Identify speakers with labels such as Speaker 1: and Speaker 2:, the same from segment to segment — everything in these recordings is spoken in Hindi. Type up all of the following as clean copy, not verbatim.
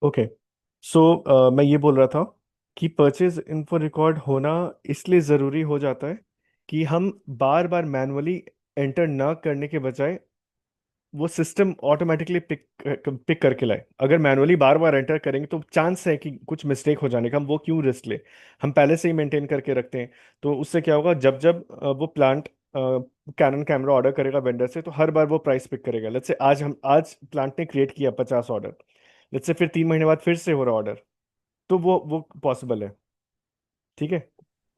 Speaker 1: ओके। सो मैं ये बोल रहा था कि परचेज इन्फो रिकॉर्ड होना इसलिए ज़रूरी हो जाता है कि हम बार बार मैनुअली एंटर ना करने के बजाय वो सिस्टम ऑटोमेटिकली पिक करके लाए। अगर मैनुअली बार बार एंटर करेंगे तो चांस है कि कुछ मिस्टेक हो जाने का, हम वो क्यों रिस्क ले। हम पहले से ही मेंटेन करके रखते हैं। तो उससे क्या होगा, जब जब वो प्लांट कैनन कैमरा ऑर्डर करेगा वेंडर से, तो हर बार वो प्राइस पिक करेगा। लेट्स से आज प्लांट ने क्रिएट किया 50 ऑर्डर, लेट्स से फिर 3 महीने बाद फिर से हो रहा ऑर्डर, तो वो पॉसिबल है। ठीक है।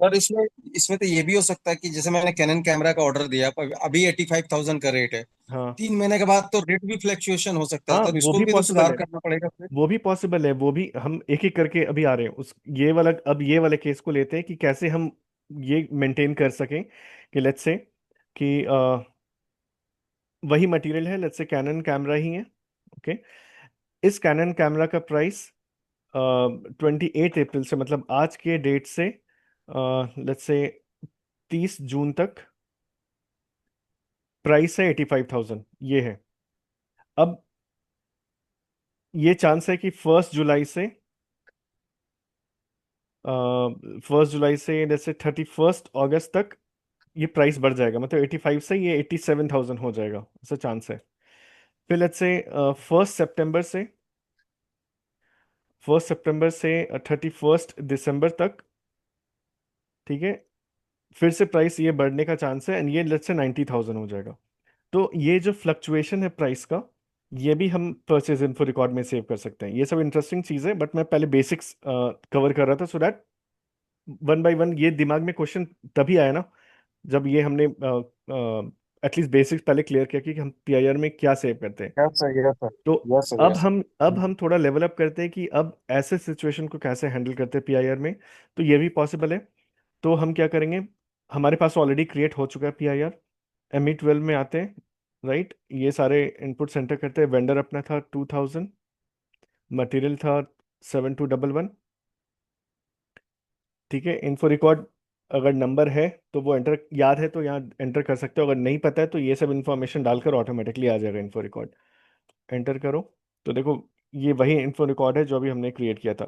Speaker 2: और इसमें इसमें तो ये भी हो सकता है कि जैसे मैंने कैनन कैमरा का ऑर्डर दिया, पर अभी 85,000 का रेट है।
Speaker 1: हाँ
Speaker 2: 3 महीने के बाद तो रेट भी फ्लक्चुएशन हो सकता है,
Speaker 1: हाँ,
Speaker 2: तो
Speaker 1: वो
Speaker 2: इसको
Speaker 1: भी
Speaker 2: भी तो
Speaker 1: पॉसिबल
Speaker 2: सुधार
Speaker 1: है।
Speaker 2: करना पड़ेगा फिर।
Speaker 1: वो भी पॉसिबल है, वो भी हम एक एक करके अभी आ रहे हैं उस ये वाला। अब ये वाले केस को लेते हैं कि कैसे हम ये मेंटेन कर सकें कि लेट्स से कि वही मटेरियल है, लेट्स से कैनन कैमरा ही है। ओके। इस कैनन कैमरा का प्राइस 28 अप्रैल से, मतलब आज के डेट से लेट्स से 30 जून तक प्राइस है 85,000, ये है। अब ये चांस है कि 1 जुलाई से 1 जुलाई से जैसे 31 अगस्त तक ये प्राइस बढ़ जाएगा, मतलब 85 से ये 87,000 हो जाएगा, ऐसा चांस है। फिर लेट्स से 1 सितंबर से 31 दिसंबर तक, ठीक है, फिर से प्राइस ये बढ़ने का चांस है, एंड ये लेट्स से 90,000 हो जाएगा। तो ये जो फ्लक्चुएशन है प्राइस का, ये भी हम परचेज इन्फो रिकॉर्ड में सेव कर सकते हैं। ये सब इंटरेस्टिंग चीज़ है, बट मैं पहले बेसिक्स कवर कर रहा था, so that one by one ये दिमाग में क्वेश्चन तभी आया ना, जब ये हमने एटलीस्ट बेसिक्स पहले क्लियर किया कि हम पीआईआर में क्या सेव करते हैं।
Speaker 2: यस सर, यस सर,
Speaker 1: तो
Speaker 2: यस सर,
Speaker 1: अब
Speaker 2: यस
Speaker 1: हम अब
Speaker 2: सर।
Speaker 1: हम थोड़ा लेवल अप करते हैं कि अब ऐसे सिचुएशन को कैसे हैंडल करते हैं पीआईआर में। तो ये भी पॉसिबल है। तो हम क्या करेंगे, हमारे पास ऑलरेडी क्रिएट हो चुका है पीआईआर। ME12 में आते हैं, राइट। ये सारे इनपुट सेंटर करते हैं। वेंडर अपना था 2000, मटेरियल था 7211। ठीक है। इन्फो रिकॉर्ड अगर नंबर है तो वो एंटर, याद है तो यहाँ एंटर कर सकते हो, अगर नहीं पता है तो ये सब इन्फॉर्मेशन डालकर ऑटोमेटिकली आ जाएगा इन्फो रिकॉर्ड। एंटर करो तो देखो, ये वही इन्फो रिकॉर्ड है जो अभी हमने क्रिएट किया था।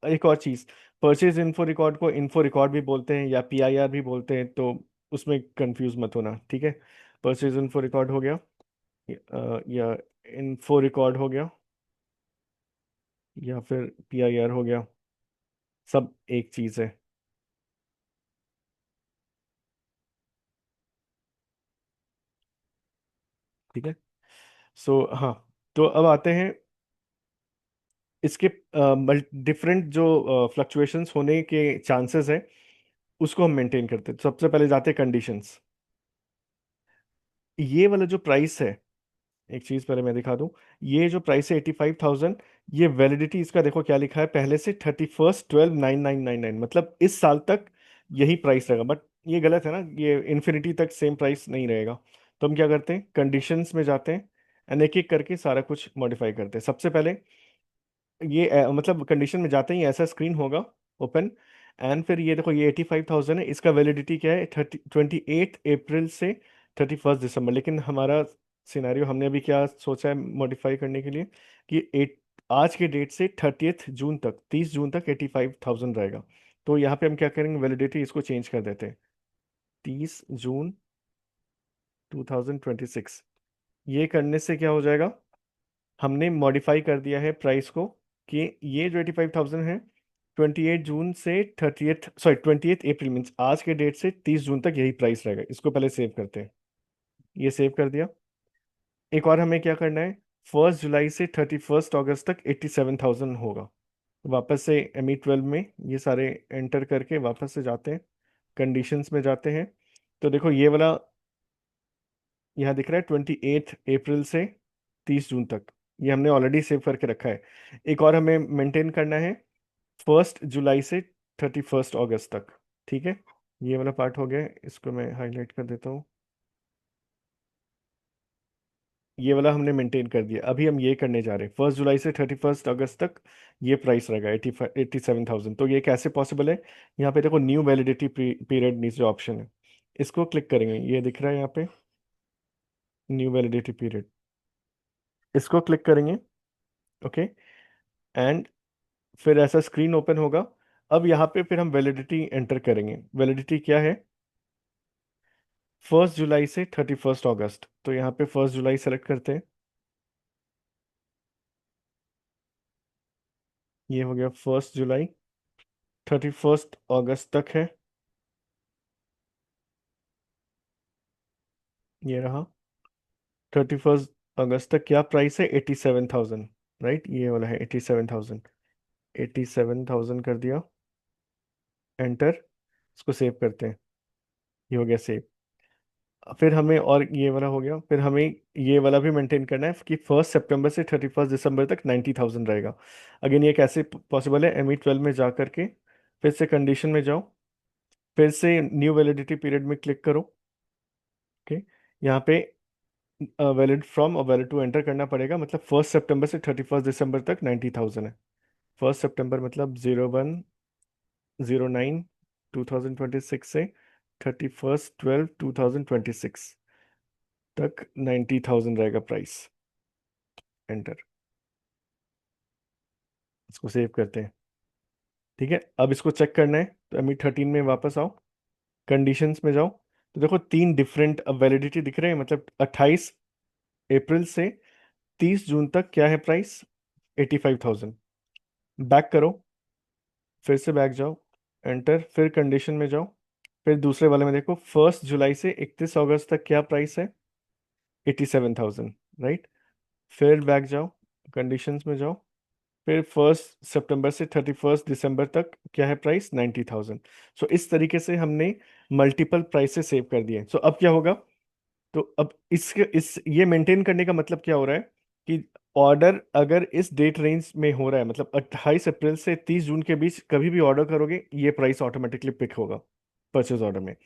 Speaker 1: एक और चीज़, परचेज इन्फो रिकॉर्ड को इन्फो रिकॉर्ड भी बोलते हैं या पीआईआर भी बोलते हैं, तो उसमें कंफ्यूज मत होना, ठीक है। परचेज इन्फो रिकॉर्ड हो गया, या इन्फो रिकॉर्ड हो गया, या फिर पीआईआर हो गया, सब एक चीज़ है। ठीक है। हाँ, तो अब आते हैं इसके डिफरेंट जो फ्लक्चुएशंस होने के चांसेस है, उसको हम मेंटेन करते हैं। तो सबसे पहले जाते हैं कंडीशंस। ये वाला जो प्राइस है, एक चीज पहले मैं दिखा दूं। ये जो प्राइस है 85,000, ये वैलिडिटी इसका देखो क्या लिखा है पहले से, 31/12/9999, मतलब इस साल तक यही प्राइस रहेगा। बट ये गलत है ना, ये इन्फिनिटी तक सेम प्राइस नहीं रहेगा। तो हम क्या करते हैं, कंडीशंस में जाते हैं एंड एक एक करके सारा कुछ मॉडिफाई करते हैं। सबसे पहले ये मतलब कंडीशन में जाते ही ऐसा स्क्रीन होगा ओपन, एंड फिर ये देखो, ये 85,000 है, इसका वैलिडिटी क्या है, 28 अप्रैल से 31 दिसंबर। लेकिन हमारा सिनेरियो, हमने अभी क्या सोचा है मॉडिफाई करने के लिए, कि आज के डेट से 30 जून तक, 30 जून तक 85,000 रहेगा। तो यहाँ पे हम क्या करेंगे, वैलिडिटी इसको चेंज कर देते हैं, 30 जून 2026। ये करने से क्या हो जाएगा, हमने मॉडिफाई कर दिया है प्राइस को, कि ये जो 85,000 है, 28 जून से 28 अप्रैल मीन्स आज के डेट से 30 जून तक यही प्राइस रहेगा। इसको पहले सेव करते हैं। ये सेव कर दिया। एक और हमें क्या करना है, 1 जुलाई से 31 अगस्त तक 87,000 होगा। वापस से ME12 में ये सारे एंटर करके वापस से जाते हैं, कंडीशंस में जाते हैं। तो देखो ये वाला यहाँ दिख रहा है 28 अप्रैल से 30 जून तक, ये हमने ऑलरेडी सेव करके रखा है। एक और हमें मेंटेन करना है 1 जुलाई से 31 अगस्त तक। ठीक है। ये वाला पार्ट हो गया है, इसको मैं हाईलाइट कर देता हूँ। ये वाला हमने मेंटेन कर दिया। अभी हम ये करने जा रहे हैं 1 जुलाई से 31 अगस्त तक ये प्राइस रहेगा 87,000। तो ये कैसे पॉसिबल है, यहाँ पे देखो न्यू वैलिडिटी पीरियड नीचे ऑप्शन है, इसको क्लिक करेंगे, ये दिख रहा है यहाँ पे न्यू वैलिडिटी पीरियड, इसको क्लिक करेंगे। ओके। एंड फिर ऐसा स्क्रीन ओपन होगा। अब यहाँ पे फिर हम वैलिडिटी एंटर करेंगे। वैलिडिटी क्या है? 1 जुलाई से 31 अगस्त। तो यहाँ पे 1 जुलाई सेलेक्ट करते हैं। ये हो गया 1 जुलाई। 31 अगस्त तक है। ये रहा। 31 अगस्त तक क्या प्राइस है? 87,000। राइट, ये वाला है 87,000। 87,000 कर दिया, एंटर। इसको सेव करते हैं। ये हो गया सेव। फिर हमें, और ये वाला हो गया, फिर हमें ये वाला भी मेंटेन करना है कि 1 सितंबर से 31 दिसंबर तक 90,000 रहेगा। अगेन ये कैसे पॉसिबल है? ME12 में जा करके फिर से कंडीशन में जाओ, फिर से न्यू वैलिडिटी पीरियड में क्लिक करो। ओके, यहाँ पे वैलिड फ्रॉम और वैलिड टू एंटर करना पड़ेगा। मतलब 1 सितंबर से 31 दिसंबर तक 90,000 है। 1 सितंबर मतलब 01/09/2026 से 31/12/2026 तक 90,000 रहेगा प्राइस। एंटर। इसको सेव करते हैं। ठीक है, अब इसको चेक करना है तो ME13 में वापस आओ, कंडीशंस में जाओ। तो देखो तीन डिफरेंट अब वैलिडिटी दिख रहे हैं। मतलब 28 अप्रैल से 30 जून तक क्या है प्राइस? 85,000। बैक करो, फिर से बैक जाओ, एंटर, फिर कंडीशन में जाओ, फिर दूसरे वाले में देखो 1 जुलाई से 31 अगस्त तक क्या प्राइस है? 87,000। राइट, फिर बैक जाओ, कंडीशंस में जाओ, फिर 1 सितंबर से 31 दिसंबर तक क्या है प्राइस? 90,000। सो इस तरीके से हमने मल्टीपल प्राइसेस सेव कर दिए। सो अब क्या होगा? तो अब इस ये मेंटेन करने का मतलब क्या हो रहा है कि ऑर्डर अगर इस डेट रेंज में हो रहा है, मतलब 28 अप्रैल से 30 जून के बीच कभी भी ऑर्डर करोगे, ये प्राइस ऑटोमेटिकली पिक होगा परचेज ऑर्डर में।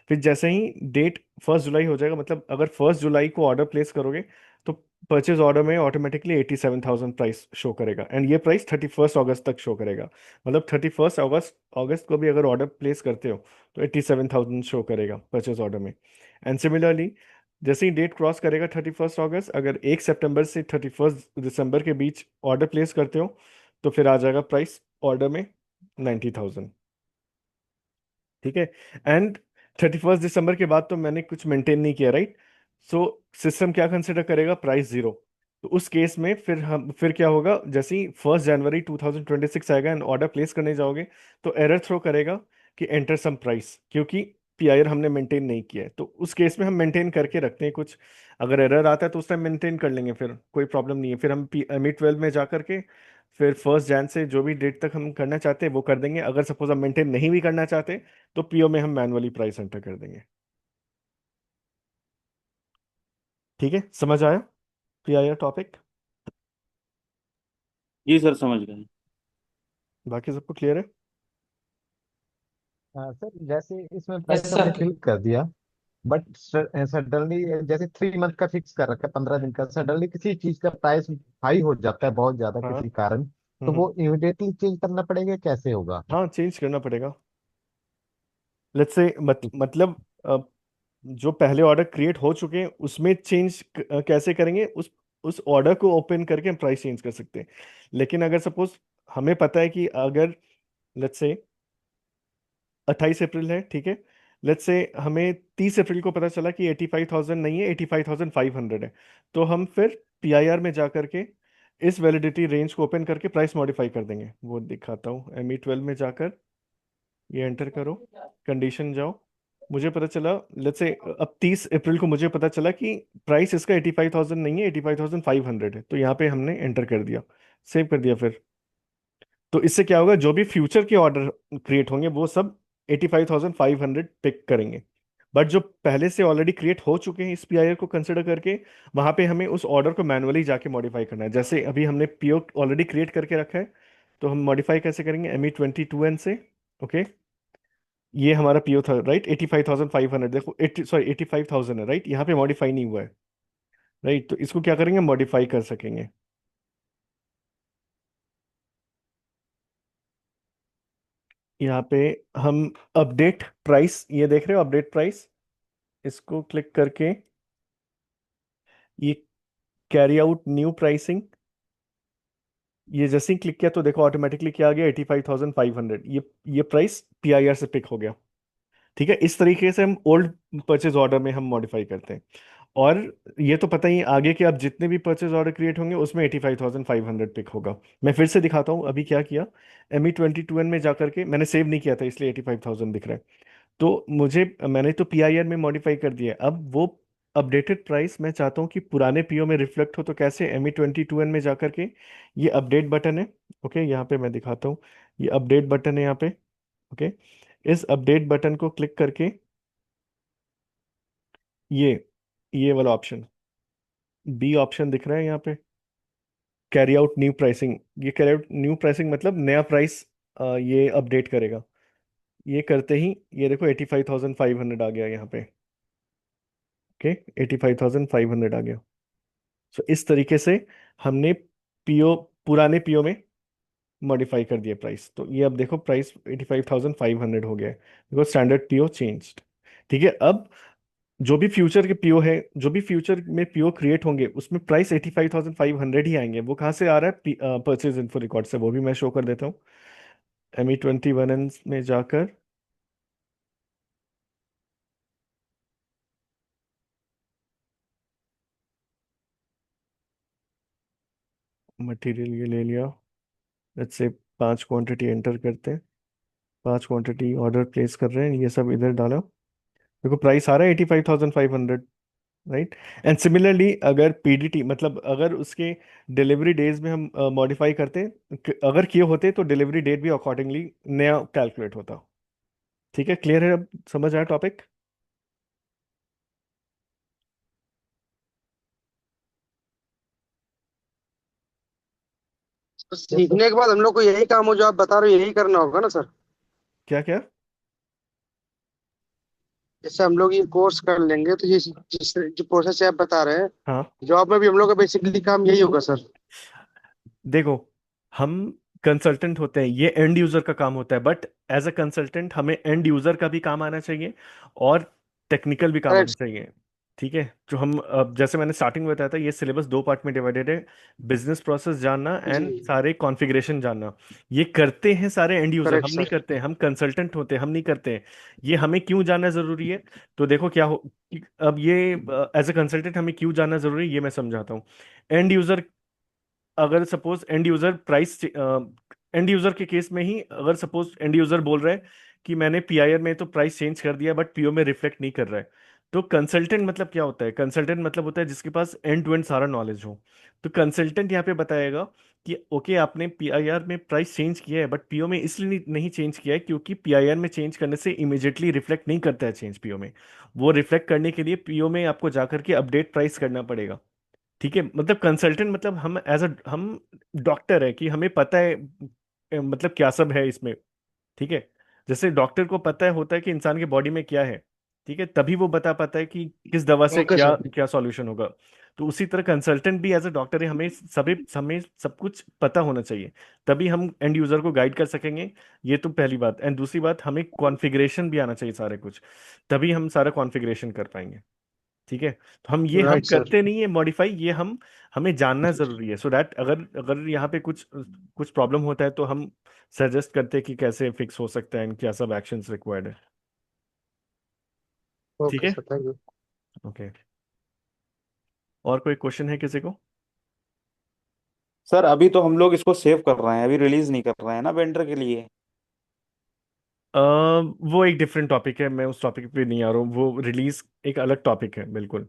Speaker 1: फिर जैसे ही डेट 1 जुलाई हो जाएगा, मतलब अगर 1 जुलाई को ऑर्डर प्लेस करोगे, तो परचेज ऑर्डर में ऑटोमेटिकली 87,000 प्राइस शो करेगा। एंड ये प्राइस 31 अगस्त तक शो करेगा। मतलब 31 अगस्त अगस्त को भी अगर ऑर्डर प्लेस करते हो तो 87,000 शो करेगा परचेज ऑर्डर में। एंड सिमिलरली जैसे ही डेट क्रॉस करेगा 31 अगस्त, अगर 1 सितंबर से 31 दिसंबर के बीच ऑर्डर प्लेस करते हो तो फिर आ जाएगा प्राइस ऑर्डर में 90,000। ठीक है। एंड 31 दिसंबर के बाद तो मैंने कुछ मेंटेन नहीं किया, राइट? सो सिस्टम क्या कंसिडर करेगा? Price zero. तो उस केस में फिर क्या होगा? जैसे ही 1 जनवरी 2026 आएगा एंड ऑर्डर प्लेस करने जाओगे, तो एरर थ्रो करेगा कि एंटर सम प्राइस, क्योंकि PIR हमने मेंटेन नहीं किया है। तो उस केस में हम मेंटेन करके रखते हैं कुछ। अगर एरर आता है तो उस टाइम मेंटेन कर लेंगे, फिर कोई प्रॉब्लम नहीं है। फिर हम ME12 में जा करके फिर 1 जन से जो भी डेट तक हम करना चाहते हैं वो कर देंगे। अगर सपोज हम मेंटेन नहीं भी करना चाहते तो PO में हम मैनुअली प्राइस एंटर कर देंगे। ठीक है, समझ आया PIR टॉपिक?
Speaker 3: जी सर, समझ गए।
Speaker 1: बाकी सबको क्लियर है?
Speaker 4: हाँ सर, जैसे इसमें
Speaker 3: यस
Speaker 4: प्राइस हमने
Speaker 3: सर।
Speaker 4: फिल कर दिया, बट सडनली जैसे 3 मंथ का फिक्स कर रखा है, 15 दिन का, सडनली किसी चीज का प्राइस हाई हो जाता है बहुत ज्यादा
Speaker 1: हाँ।
Speaker 4: किसी कारण, तो
Speaker 1: हम्म।
Speaker 4: वो इमिडिएटली चेंज करना पड़ेगा, कैसे होगा?
Speaker 1: हाँ, चेंज करना पड़ेगा। लेट्स से मतलब जो पहले ऑर्डर क्रिएट हो चुके हैं उसमें चेंज कैसे करेंगे? उस ऑर्डर को ओपन करके हम प्राइस चेंज कर सकते हैं। लेकिन अगर सपोज हमें पता है कि अगर लेट्स से 28 अप्रैल है, ठीक है, लेट्स से हमें 30 अप्रैल को पता चला कि 85,000 नहीं है, 85,500 है, तो हम फिर PIR में जा करके इस वैलिडिटी रेंज को ओपन करके प्राइस मॉडिफाई कर देंगे। वो दिखाता हूँ। ME12 में जाकर ये एंटर करो, कंडीशन जाओ। मुझे पता चला, लेट्स से अब 30 अप्रैल को मुझे पता चला कि प्राइस इसका 85,000 नहीं है, 85,500 है। तो यहाँ पे हमने एंटर कर दिया, सेव कर दिया। फिर तो इससे क्या होगा? जो भी फ्यूचर के ऑर्डर क्रिएट होंगे वो सब 85,500 पिक करेंगे। बट जो पहले से ऑलरेडी क्रिएट हो चुके हैं इस PIR को कंसिडर करके, वहां पे हमें उस ऑर्डर को मैनुअली जाके मॉडिफाई करना है। जैसे अभी हमने PO ऑलरेडी क्रिएट करके रखा है, तो हम मॉडिफाई कैसे करेंगे? ME22N से। ओके, ये हमारा PO था, राइट? 85,500, देखो 85,000 है, राइट? यहाँ पे मॉडिफाई नहीं हुआ है, राइट? तो इसको क्या करेंगे? मॉडिफाई कर सकेंगे। यहाँ पे हम अपडेट प्राइस, ये देख रहे हो अपडेट प्राइस, इसको क्लिक करके ये कैरी आउट न्यू प्राइसिंग, ये जैसे ही क्लिक किया तो देखो ऑटोमेटिकली क्या आ गया, 85,500। ये प्राइस पीआईआर से पिक हो गया। ठीक है, इस तरीके से हम ओल्ड परचेज ऑर्डर में हम मॉडिफाई करते हैं। और ये तो पता ही है, आगे के अब जितने भी परचेज ऑर्डर क्रिएट होंगे उसमें 85,500 पिक होगा। मैं फिर से दिखाता हूँ अभी क्या किया। ME22N में जाकर के मैंने सेव नहीं किया था इसलिए 85,000 दिख रहा है। तो मैंने तो पीआईआर में मॉडिफाई कर दिया है। अब वो अपडेटेड प्राइस मैं चाहता हूँ कि पुराने पीओ में रिफ्लेक्ट हो। तो कैसे, ME22N में जाकर के ये अपडेट बटन है। ओके, यहाँ पे मैं दिखाता हूँ, ये अपडेट बटन है यहाँ पे। ओके, इस अपडेट बटन को क्लिक करके ये ये वाला ऑप्शन, बी ऑप्शन दिख रहा है यहाँ पे, कैरी आउट न्यू प्राइसिंग। ये कैरी आउट न्यू प्राइसिंग मतलब नया प्राइस ये अपडेट करेगा। ये करते ही ये देखो 85,500 आ गया यहाँ पे। ओके, 85,500 आ गया। सो इस तरीके से हमने पीओ, पुराने पीओ में मॉडिफाई कर दिया प्राइस। तो ये अब देखो प्राइस 85,500 हो गया है, बिकॉज स्टैंडर्ड पीओ चेंज्ड। ठीक है, अब जो भी फ्यूचर के पीओ है, जो भी फ्यूचर में पीओ क्रिएट होंगे उसमें प्राइस 85,500 ही आएंगे। वो कहाँ से आ रहा है, परचेज इन्फो रिकॉर्ड से। वो भी मैं शो कर देता हूँ। ME21N में जाकर मटेरियल ये ले लिया। लेट्स से 5 क्वांटिटी एंटर करते हैं, 5 क्वांटिटी ऑर्डर प्लेस कर रहे हैं, ये सब इधर डाला। देखो प्राइस आ रहा है 85,500, राइट। एंड सिमिलरली अगर पीडीटी मतलब अगर उसके डिलीवरी डेज में हम मॉडिफाई करते, अगर किए होते तो डिलीवरी डेट भी अकॉर्डिंगली नया कैलकुलेट होता। ठीक है, क्लियर है, अब समझ आया टॉपिक।
Speaker 3: तो सीखने के बाद हम लोग को यही काम हो जो आप बता रहे हो यही करना होगा ना सर?
Speaker 1: क्या क्या?
Speaker 3: जैसे हम लोग ये कोर्स कर लेंगे तो ये जिस जो प्रोसेस आप बता रहे हैं,
Speaker 1: हाँ,
Speaker 3: जॉब में भी हम लोग का बेसिकली काम यही होगा सर?
Speaker 1: देखो हम कंसल्टेंट होते हैं, ये एंड यूजर का काम होता है, बट एज अ कंसल्टेंट हमें एंड यूजर का भी काम आना चाहिए और टेक्निकल भी काम आना
Speaker 3: करेक्ट।
Speaker 1: चाहिए। ठीक है, जो हम जैसे मैंने स्टार्टिंग में बताया था, ये सिलेबस 2 पार्ट में डिवाइडेड है। बिजनेस प्रोसेस जानना
Speaker 3: जी।
Speaker 1: एंड सारे कॉन्फ़िगरेशन जानना। ये करते हैं सारे एंड यूजर,
Speaker 3: करेक्ट
Speaker 1: हम नहीं
Speaker 3: सर।
Speaker 1: करते हैं, हम कंसल्टेंट होते हैं, हम नहीं करते हैं। ये हमें क्यों जानना जरूरी है? तो देखो क्या हो, अब ये एज अ कंसल्टेंट हमें क्यों जानना जरूरी है ये मैं समझाता हूँ। एंड यूजर, अगर सपोज एंड यूजर के केस में ही, अगर सपोज एंड यूजर बोल रहा है कि मैंने पीआईआर में तो प्राइस चेंज कर दिया बट पीओ में रिफ्लेक्ट नहीं कर रहा है। तो कंसल्टेंट मतलब क्या होता है? कंसल्टेंट मतलब होता है जिसके पास एंड टू एंड सारा नॉलेज हो। तो कंसल्टेंट यहाँ पे बताएगा कि ओके आपने पीआईआर में प्राइस चेंज किया है बट पीओ में इसलिए नहीं चेंज किया है क्योंकि पीआईआर में चेंज करने से इमीडिएटली रिफ्लेक्ट नहीं करता है चेंज पीओ में। वो रिफ्लेक्ट करने के लिए पीओ में आपको जाकर के अपडेट प्राइस करना पड़ेगा। ठीक है, मतलब कंसल्टेंट मतलब हम डॉक्टर है कि हमें पता है मतलब क्या सब है इसमें। ठीक है, जैसे डॉक्टर को पता है होता है कि इंसान के बॉडी में क्या है। ठीक है, तभी वो बता पाता है कि किस दवा से
Speaker 3: ओके
Speaker 1: क्या
Speaker 3: सर।
Speaker 1: क्या सॉल्यूशन होगा। तो उसी तरह कंसल्टेंट भी एज अ डॉक्टर है, हमें सब कुछ पता होना चाहिए, तभी हम एंड यूजर को गाइड कर सकेंगे। ये तो पहली बात। एंड दूसरी बात, हमें कॉन्फ़िगरेशन भी आना चाहिए सारे कुछ, तभी हम सारा कॉन्फ़िगरेशन कर पाएंगे। ठीक है, तो हम
Speaker 3: राइट सर।
Speaker 1: करते नहीं है मॉडिफाई, ये हम हमें जानना जरूरी है, सो दैट अगर अगर यहाँ पे कुछ कुछ प्रॉब्लम होता है तो हम सजेस्ट करते हैं कि कैसे फिक्स हो सकता है एंड क्या सब एक्शंस रिक्वायर्ड है। ठीक
Speaker 3: ओके
Speaker 1: है,
Speaker 3: सर, थैंक यू।
Speaker 1: ओके। और कोई क्वेश्चन है किसी को?
Speaker 5: सर अभी तो हम लोग इसको सेव कर रहे हैं, अभी रिलीज नहीं कर रहे हैं ना वेंडर के लिए।
Speaker 1: वो एक डिफरेंट टॉपिक है, मैं उस टॉपिक पे नहीं आ रहा हूँ। वो रिलीज एक अलग टॉपिक है बिल्कुल।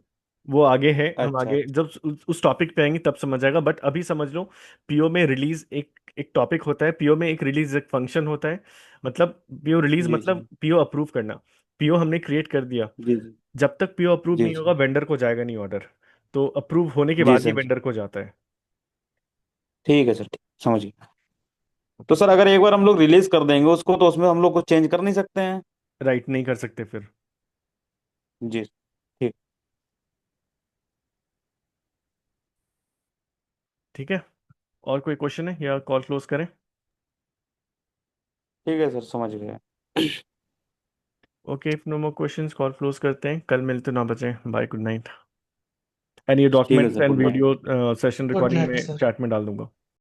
Speaker 1: वो आगे है, हम
Speaker 5: अच्छा
Speaker 1: आगे
Speaker 5: अच्छा।
Speaker 1: जब उस टॉपिक पे आएंगे तब समझ आएगा। बट अभी समझ लो, पीओ में रिलीज एक एक टॉपिक होता है, पीओ में एक रिलीज एक फंक्शन होता है। मतलब पीओ रिलीज
Speaker 5: जी जी।
Speaker 1: मतलब पीओ अप्रूव करना। पीओ हमने क्रिएट कर दिया,
Speaker 5: जी जी।
Speaker 1: जब तक पीओ अप्रूव
Speaker 5: जी
Speaker 1: नहीं होगा
Speaker 5: जी।
Speaker 1: वेंडर को जाएगा नहीं ऑर्डर। तो अप्रूव होने के
Speaker 5: जी
Speaker 1: बाद ही
Speaker 5: सर।
Speaker 1: वेंडर को जाता है।
Speaker 5: ठीक है सर, ठीक समझ गए। तो सर अगर एक बार हम लोग रिलीज कर देंगे उसको तो उसमें हम लोग कुछ चेंज कर नहीं सकते हैं?
Speaker 1: राइट, नहीं कर सकते फिर।
Speaker 5: जी। ठीक।
Speaker 1: ठीक है, और कोई क्वेश्चन है या कॉल क्लोज करें?
Speaker 5: ठीक है सर, समझ गए।
Speaker 1: Okay, if no more questions call close करते हैं। कल मिलते 9 बजे। Bye, good night. एंड ये
Speaker 5: ठीक है
Speaker 1: documents
Speaker 5: sir,
Speaker 1: and
Speaker 5: good night.
Speaker 1: Video session
Speaker 3: good
Speaker 1: recording
Speaker 3: night
Speaker 1: में
Speaker 3: सर।
Speaker 1: चैट में डाल दूंगा।